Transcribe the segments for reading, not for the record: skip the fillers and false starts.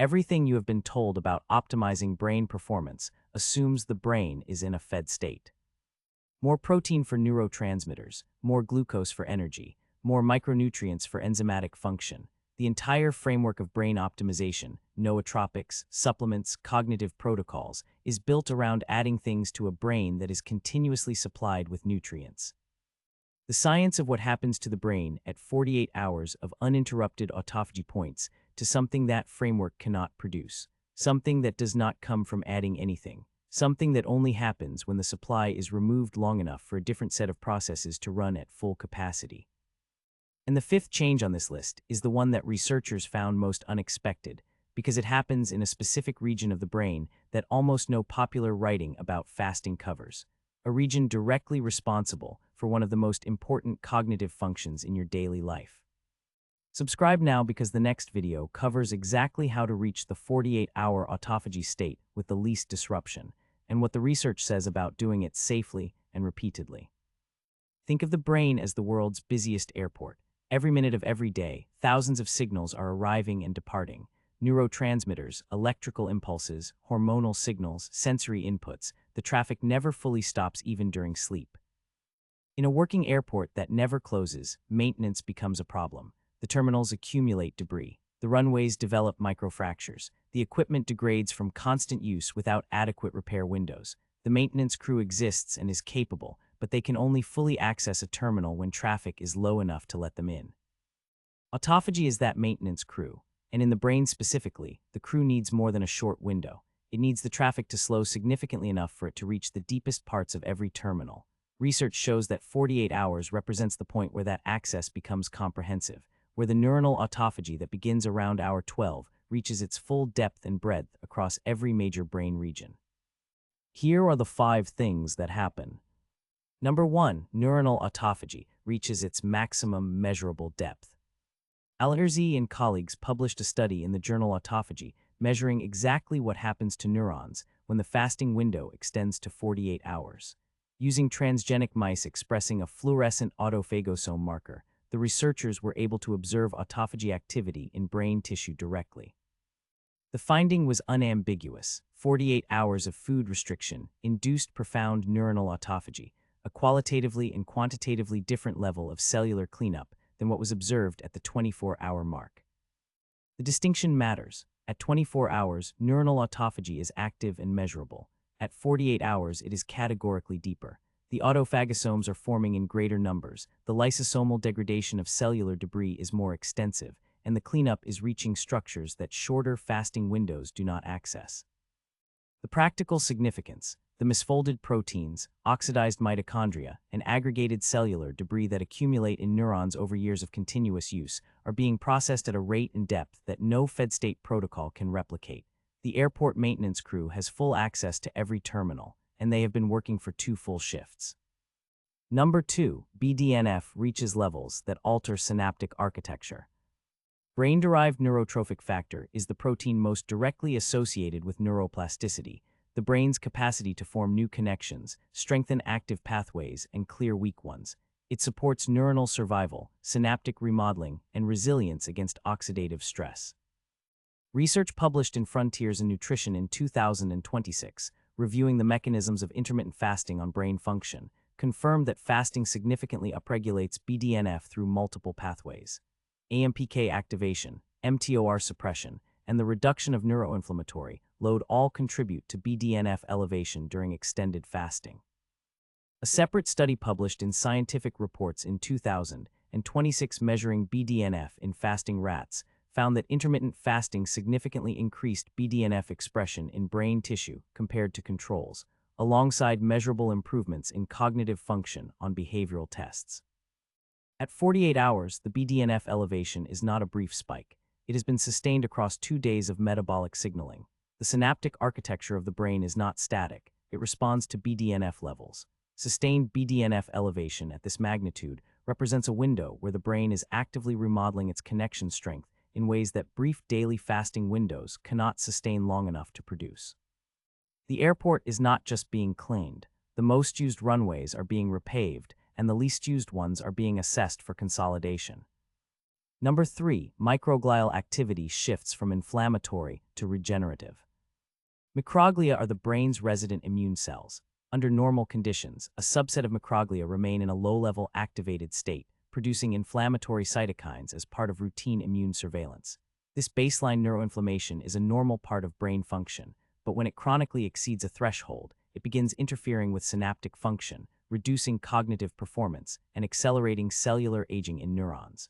Everything you have been told about optimizing brain performance assumes the brain is in a fed state. More protein for neurotransmitters, more glucose for energy, more micronutrients for enzymatic function. The entire framework of brain optimization, nootropics, supplements, cognitive protocols, is built around adding things to a brain that is continuously supplied with nutrients. The science of what happens to the brain at 48 hours of uninterrupted autophagy points to something that framework cannot produce, something that does not come from adding anything, something that only happens when the supply is removed long enough for a different set of processes to run at full capacity. And the fifth change on this list is the one that researchers found most unexpected, because it happens in a specific region of the brain that almost no popular writing about fasting covers, a region directly responsible for one of the most important cognitive functions in your daily life. Subscribe now because the next video covers exactly how to reach the 48-hour autophagy state with the least disruption, and what the research says about doing it safely and repeatedly. Think of the brain as the world's busiest airport. Every minute of every day, thousands of signals are arriving and departing. Neurotransmitters, electrical impulses, hormonal signals, sensory inputs. The traffic never fully stops even during sleep. In a working airport that never closes, maintenance becomes a problem. The terminals accumulate debris. The runways develop microfractures. The equipment degrades from constant use without adequate repair windows. The maintenance crew exists and is capable, but they can only fully access a terminal when traffic is low enough to let them in. Autophagy is that maintenance crew, and in the brain specifically, the crew needs more than a short window. It needs the traffic to slow significantly enough for it to reach the deepest parts of every terminal. Research shows that 48 hours represents the point where that access becomes comprehensive, where the neuronal autophagy that begins around hour 12 reaches its full depth and breadth across every major brain region. Here are the 5 things that happen. Number 1, neuronal autophagy reaches its maximum measurable depth. Allerzi and colleagues published a study in the journal Autophagy measuring exactly what happens to neurons when the fasting window extends to 48 hours. Using transgenic mice expressing a fluorescent autophagosome marker, the researchers were able to observe autophagy activity in brain tissue directly. The finding was unambiguous. 48 hours of food restriction induced profound neuronal autophagy, a qualitatively and quantitatively different level of cellular cleanup than what was observed at the 24-hour mark. The distinction matters. At 24 hours, neuronal autophagy is active and measurable. At 48 hours, it is categorically deeper. The autophagosomes are forming in greater numbers, the lysosomal degradation of cellular debris is more extensive, and the cleanup is reaching structures that shorter fasting windows do not access. The practical significance: the misfolded proteins, oxidized mitochondria, and aggregated cellular debris that accumulate in neurons over years of continuous use are being processed at a rate and depth that no fed-state protocol can replicate. The airport maintenance crew has full access to every terminal, and they have been working for 2 full shifts. Number 2, BDNF reaches levels that alter synaptic architecture. Brain-derived neurotrophic factor is the protein most directly associated with neuroplasticity, the brain's capacity to form new connections, strengthen active pathways, and clear weak ones. It supports neuronal survival, synaptic remodeling, and resilience against oxidative stress. Research published in Frontiers in Nutrition in 2026, reviewing the mechanisms of intermittent fasting on brain function, confirmed that fasting significantly upregulates BDNF through multiple pathways. AMPK activation, mTOR suppression, and the reduction of neuroinflammatory load all contribute to BDNF elevation during extended fasting. A separate study published in Scientific Reports in 2026 measuring BDNF in fasting rats found that intermittent fasting significantly increased BDNF expression in brain tissue compared to controls, alongside measurable improvements in cognitive function on behavioral tests. At 48 hours, the BDNF elevation is not a brief spike. It has been sustained across 2 days of metabolic signaling. The synaptic architecture of the brain is not static. It responds to BDNF levels. Sustained BDNF elevation at this magnitude represents a window where the brain is actively remodeling its connection strength in ways that brief daily fasting windows cannot sustain long enough to produce. The airport is not just being cleaned. The most used runways are being repaved, and the least used ones are being assessed for consolidation. Number 3, microglial activity shifts from inflammatory to regenerative. Microglia are the brain's resident immune cells. Under normal conditions, a subset of microglia remain in a low-level activated state, producing inflammatory cytokines as part of routine immune surveillance. This baseline neuroinflammation is a normal part of brain function, but when it chronically exceeds a threshold, it begins interfering with synaptic function, reducing cognitive performance, and accelerating cellular aging in neurons.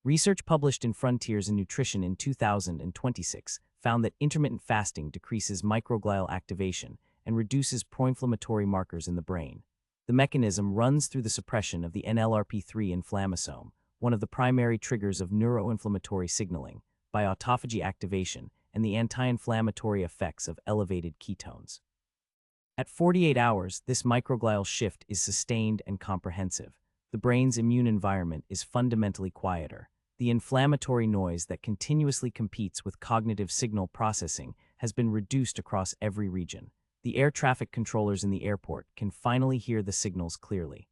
Research published in Frontiers in Nutrition in 2026 found that intermittent fasting decreases microglial activation and reduces proinflammatory markers in the brain. The mechanism runs through the suppression of the NLRP3 inflammasome, one of the primary triggers of neuroinflammatory signaling, by autophagy activation and the anti-inflammatory effects of elevated ketones. At 48 hours, this microglial shift is sustained and comprehensive. The brain's immune environment is fundamentally quieter. The inflammatory noise that continuously competes with cognitive signal processing has been reduced across every region. The air traffic controllers in the airport can finally hear the signals clearly.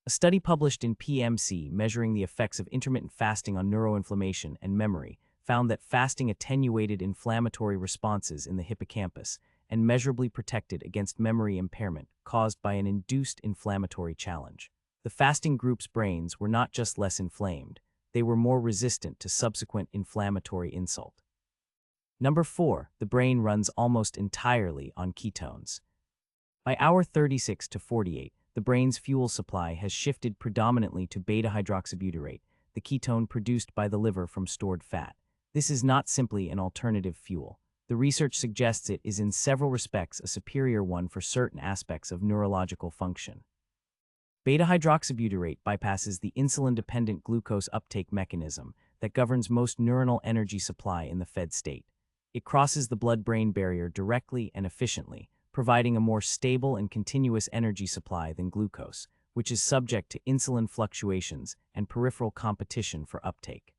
A study published in PMC measuring the effects of intermittent fasting on neuroinflammation and memory found that fasting attenuated inflammatory responses in the hippocampus and measurably protected against memory impairment caused by an induced inflammatory challenge. The fasting group's brains were not just less inflamed, they were more resistant to subsequent inflammatory insult. Number 4, the brain runs almost entirely on ketones. By hour 36 to 48, the brain's fuel supply has shifted predominantly to beta-hydroxybutyrate, the ketone produced by the liver from stored fat. This is not simply an alternative fuel. The research suggests it is in several respects a superior one for certain aspects of neurological function. Beta-hydroxybutyrate bypasses the insulin-dependent glucose uptake mechanism that governs most neuronal energy supply in the fed state. It crosses the blood-brain barrier directly and efficiently, providing a more stable and continuous energy supply than glucose, which is subject to insulin fluctuations and peripheral competition for uptake.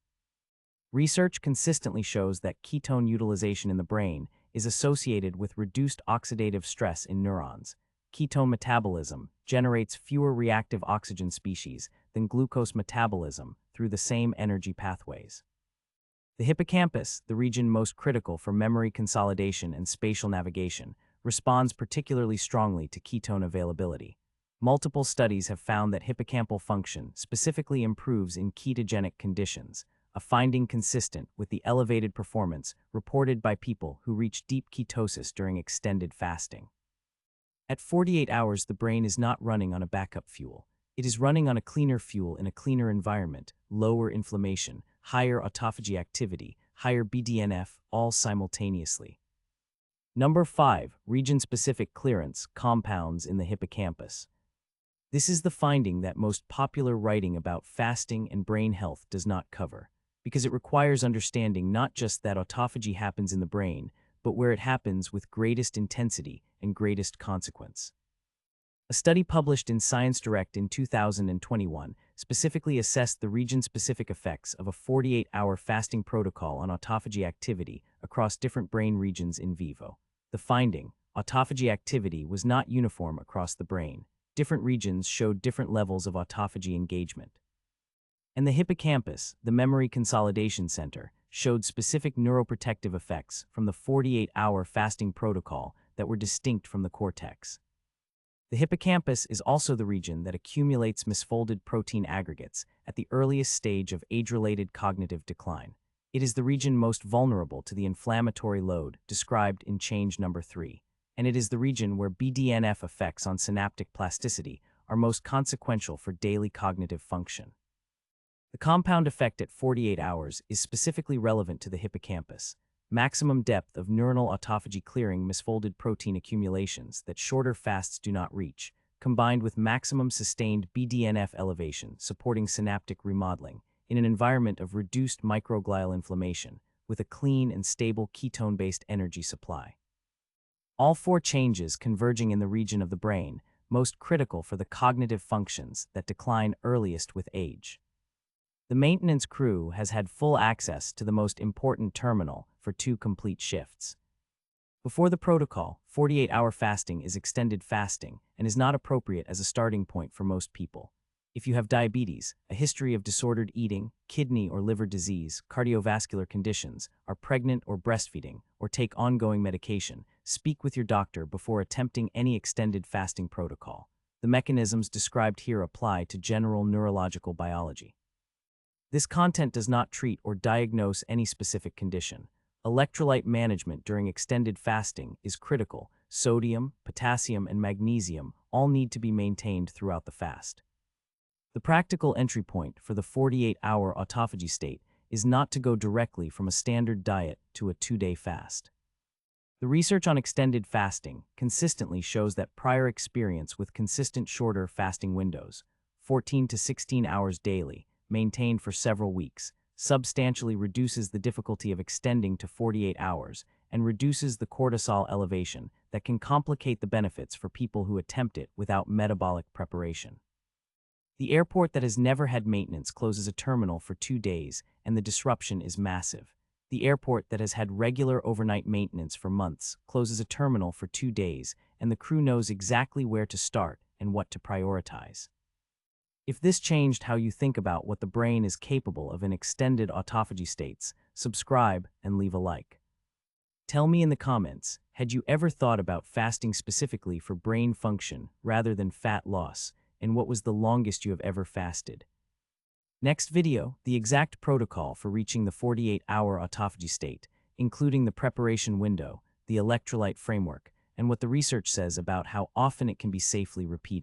Research consistently shows that ketone utilization in the brain is associated with reduced oxidative stress in neurons. Ketone metabolism generates fewer reactive oxygen species than glucose metabolism through the same energy pathways. The hippocampus, the region most critical for memory consolidation and spatial navigation, responds particularly strongly to ketone availability. Multiple studies have found that hippocampal function specifically improves in ketogenic conditions, a finding consistent with the elevated performance reported by people who reach deep ketosis during extended fasting. At 48 hours, the brain is not running on a backup fuel. It is running on a cleaner fuel in a cleaner environment, lower inflammation, higher autophagy activity, higher BDNF, all simultaneously. Number 5, region-specific clearance compounds in the hippocampus. This is the finding that most popular writing about fasting and brain health does not cover, because it requires understanding not just that autophagy happens in the brain, but where it happens with greatest intensity and greatest consequence. A study published in Science Direct in 2021 specifically assessed the region-specific effects of a 48-hour fasting protocol on autophagy activity across different brain regions in vivo. The finding, autophagy activity was not uniform across the brain. Different regions showed different levels of autophagy engagement. And the hippocampus, the memory consolidation center, showed specific neuroprotective effects from the 48-hour fasting protocol that were distinct from the cortex. The hippocampus is also the region that accumulates misfolded protein aggregates at the earliest stage of age-related cognitive decline. It is the region most vulnerable to the inflammatory load described in change number 3, and it is the region where BDNF effects on synaptic plasticity are most consequential for daily cognitive function. The compound effect at 48 hours is specifically relevant to the hippocampus. Maximum depth of neuronal autophagy clearing misfolded protein accumulations that shorter fasts do not reach, combined with maximum sustained BDNF elevation supporting synaptic remodeling in an environment of reduced microglial inflammation with a clean and stable ketone-based energy supply. All 4 changes converging in the region of the brain most critical for the cognitive functions that decline earliest with age. The maintenance crew has had full access to the most important terminal for 2 complete shifts. Before the protocol, 48-hour fasting is extended fasting and is not appropriate as a starting point for most people. If you have diabetes, a history of disordered eating, kidney or liver disease, cardiovascular conditions, are pregnant or breastfeeding, or take ongoing medication, speak with your doctor before attempting any extended fasting protocol. The mechanisms described here apply to general neurological biology. This content does not treat or diagnose any specific condition. Electrolyte management during extended fasting is critical. Sodium, potassium, and magnesium all need to be maintained throughout the fast. The practical entry point for the 48-hour autophagy state is not to go directly from a standard diet to a 2-day fast. The research on extended fasting consistently shows that prior experience with consistent shorter fasting windows, 14 to 16 hours daily, maintained for several weeks, substantially reduces the difficulty of extending to 48 hours and reduces the cortisol elevation that can complicate the benefits for people who attempt it without metabolic preparation. The airport that has never had maintenance closes a terminal for 2 days, and the disruption is massive. The airport that has had regular overnight maintenance for months closes a terminal for 2 days, and the crew knows exactly where to start and what to prioritize. If this changed how you think about what the brain is capable of in extended autophagy states, subscribe and leave a like. Tell me in the comments, had you ever thought about fasting specifically for brain function rather than fat loss, and what was the longest you have ever fasted? Next video, the exact protocol for reaching the 48-hour autophagy state, including the preparation window, the electrolyte framework, and what the research says about how often it can be safely repeated.